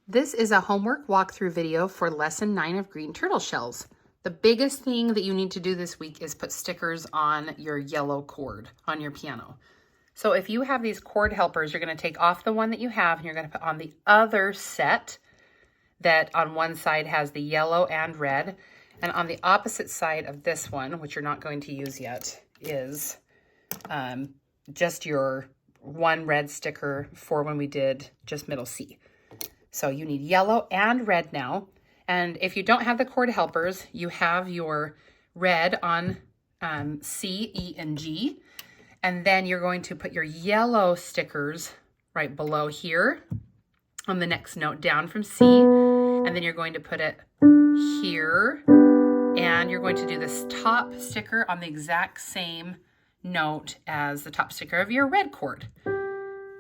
This is a homework walkthrough video for lesson 9 of green turtle shells. The biggest thing that you need to do this week is put stickers on your yellow cord on your piano. So if you have these cord helpers, you're going to take off the one that you have and you're going to put on the other set that on one side has the yellow and red. And on the opposite side of this one, which you're not going to use yet, is just your one red sticker for when we did just middle C. So you need yellow and red now. And if you don't have the cord helpers, you have your red on C, E, and G. And then you're going to put your yellow stickers right below here on the next note down from C. And then you're going to put it here. And you're going to do this top sticker on the exact same note as the top sticker of your red chord.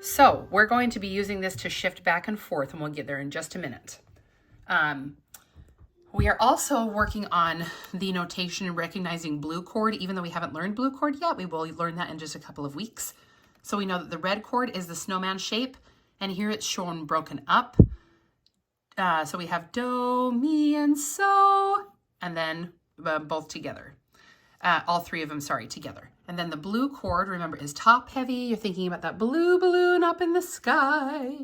So we're going to be using this to shift back and forth, and we'll get there in just a minute. We are also working on the notation and recognizing blue chord. Even though we haven't learned blue chord yet, we will learn that in just a couple of weeks. So we know that the red chord is the snowman shape, and here it's shown broken up. So we have do, mi, and so, and then both together. All three of them, together. And then the blue chord, remember, is top heavy. You're thinking about that blue balloon up in the sky.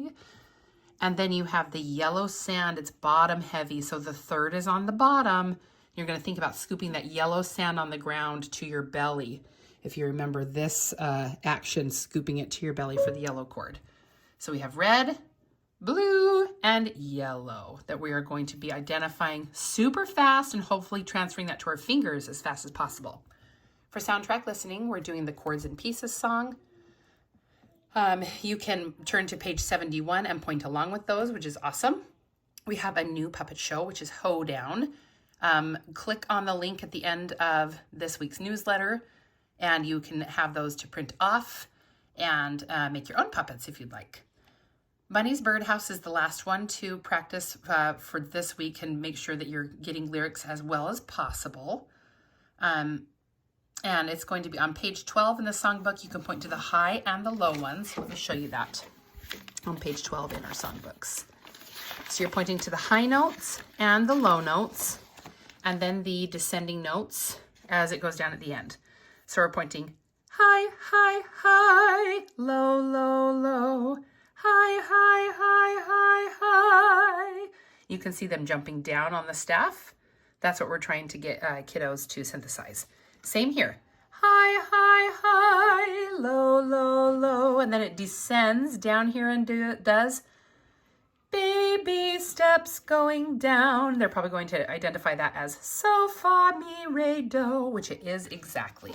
And then you have the yellow sand, it's bottom heavy. So the third is on the bottom. You're going to think about scooping that yellow sand on the ground to your belly. If you remember this action, scooping it to your belly for the yellow chord. So we have red, blue, and yellow that we are going to be identifying super fast and hopefully transferring that to our fingers as fast as possible. For soundtrack listening, we're doing the Chords and Pieces song. You can turn to page 71 and point along with those, which is awesome. We have a new puppet show, which is Hoedown. Click on the link at the end of this week's newsletter, and you can have those to print off and make your own puppets if you'd like. Bunny's Birdhouse is the last one to practice for this week and make sure that you're getting lyrics as well as possible. And it's going to be on page 12 in the songbook. You can point to the high and the low ones. Let me show you that on page 12 in our songbooks. So you're pointing to the high notes and the low notes, and then the descending notes as it goes down at the end. So we're pointing high, high, high, low, low, low, high, high, high, high, high. You can see them jumping down on the staff. That's what we're trying to get kiddos to synthesize. Same here. High, high, high, low, low, low. And then it descends down here and does baby steps going down. They're probably going to identify that as so, fa, mi, re, do, which it is exactly.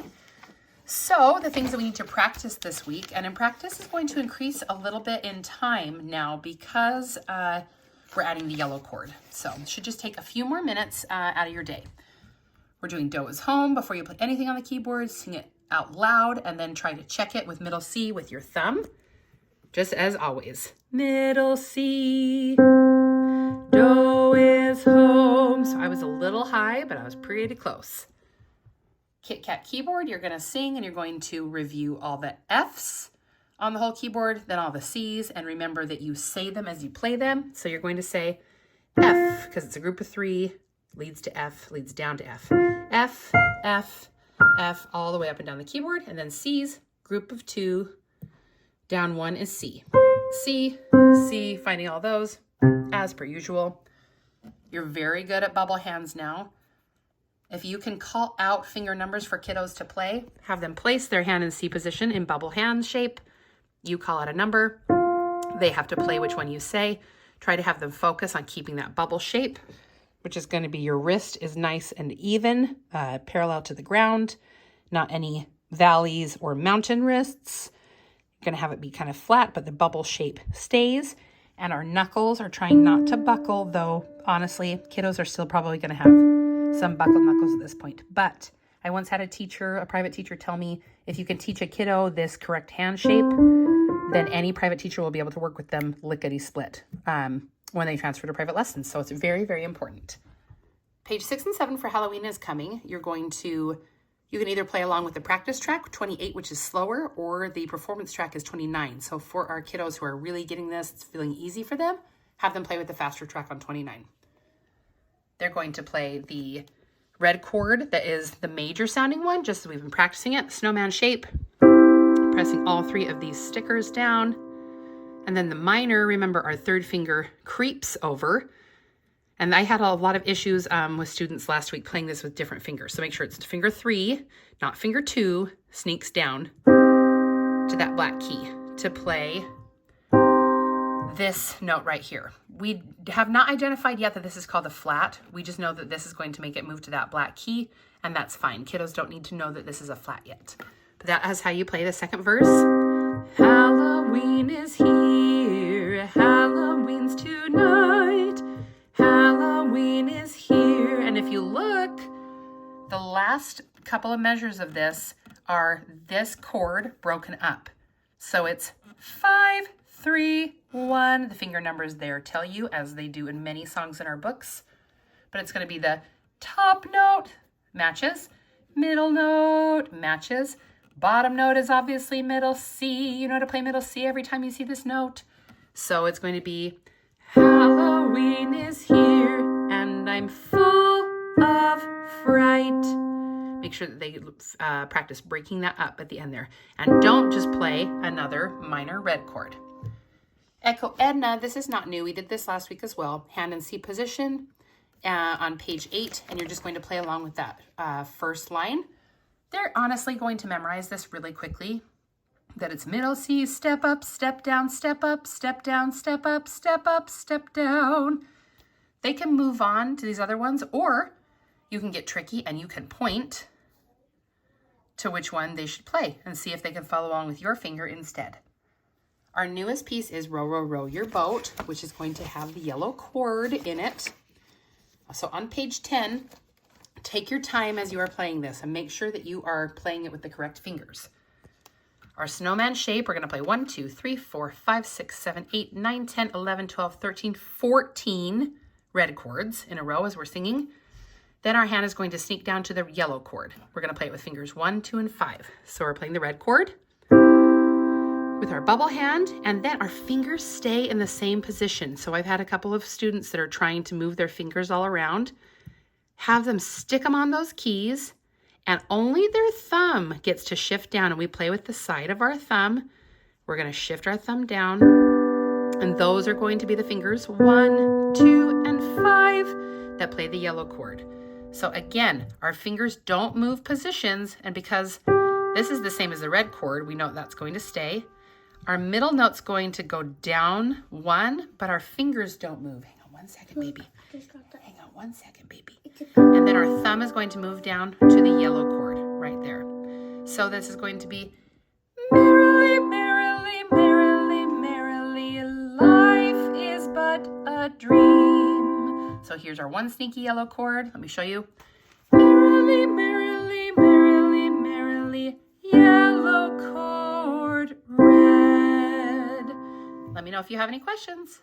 So the things that we need to practice this week, and in practice is going to increase a little bit in time now because we're adding the yellow chord. So it should just take a few more minutes out of your day. We're doing Do is Home. Before you put anything on the keyboard, sing it out loud and then try to check it with middle C with your thumb. Just as always. Middle C, Do is home. So I was a little high, but I was pretty close. Kit Kat keyboard, you're going to sing and you're going to review all the F's on the whole keyboard, then all the C's, and remember that you say them as you play them. So you're going to say F, because it's a group of 3, leads to F, leads down to F. F, F, F, all the way up and down the keyboard, and then C's, group of 2, down 1 is C. C, C, finding all those, as per usual. You're very good at bubble hands now. If you can call out finger numbers for kiddos to play, have them place their hand in C position in bubble hand shape. You call out a number. They have to play which one you say. Try to have them focus on keeping that bubble shape, which is going to be your wrist is nice and even, parallel to the ground, not any valleys or mountain wrists. You're going to have it be kind of flat, but the bubble shape stays. And our knuckles are trying not to buckle, though honestly, kiddos are still probably going to have some buckled knuckles at this point. But I once had a private teacher tell me, if you can teach a kiddo this correct hand shape, then any private teacher will be able to work with them lickety-split when they transfer to private lessons. So it's very, very important. Page 6 and 7 for Halloween is coming. You can either play along with the practice track, 28, which is slower, or the performance track is 29. So for our kiddos who are really getting this, it's feeling easy for them, have them play with the faster track on 29. They're going to play the red chord that is the major sounding one, just so we've been practicing it, snowman shape, pressing all 3 of these stickers down. And then the minor, remember our third finger creeps over. And I had a lot of issues with students last week playing this with different fingers. So make sure it's finger 3, not finger 2, sneaks down to that black key to play this note right here. We have not identified yet that this is called a flat. We just know that this is going to make it move to that black key, and that's fine. Kiddos don't need to know that this is a flat yet. But that is how you play the second verse. Halloween is here, Halloween's tonight, Halloween is here. And if you look, the last couple of measures of this are this chord broken up. So it's 5, 3, 1. The finger numbers there tell you, as they do in many songs in our books. But it's going to be the top note matches, middle note matches, bottom note is obviously middle C. You know how to play middle C every time you see this note. So it's going to be Halloween is here and I'm full of fright. Make sure that they practice breaking that up at the end there. And don't just play another minor red chord. Echo Edna, this is not new. We did this last week as well. Hand in C position on page 8, and you're just going to play along with that first line. They're honestly going to memorize this really quickly. That it's middle C, step up, step down, step up, step down, step up, step up, step down. They can move on to these other ones, or you can get tricky and you can point to which one they should play and see if they can follow along with your finger instead. Our newest piece is Row, Row, Row Your Boat, which is going to have the yellow chord in it. So on page 10, take your time as you are playing this and make sure that you are playing it with the correct fingers. Our snowman shape, we're going to play 1, 2, 3, 4, 5, 6, 7, 8, 9, 10, 11, 12, 13, 14 red chords in a row as we're singing. Then our hand is going to sneak down to the yellow chord. We're going to play it with fingers 1, 2, and 5. So we're playing the red chord with our bubble hand, and then our fingers stay in the same position. So I've had a couple of students that are trying to move their fingers all around. Have them stick them on those keys, and only their thumb gets to shift down, and we play with the side of our thumb. We're going to shift our thumb down, and those are going to be the fingers 1, 2, and 5 that play the yellow chord. So again, our fingers don't move positions, and because this is the same as the red chord, we know that's going to stay. Our middle note's going to go down 1, but our fingers don't move. Hang on 1 second, baby. Hang on 1 second, baby. And then our thumb is going to move down to the yellow chord right there. So this is going to be merrily, merrily, merrily, merrily, life is but a dream. So here's our one sneaky yellow chord. Let me show you. Merrily, merrily, merrily, merrily, yellow chord, red. Let me know if you have any questions.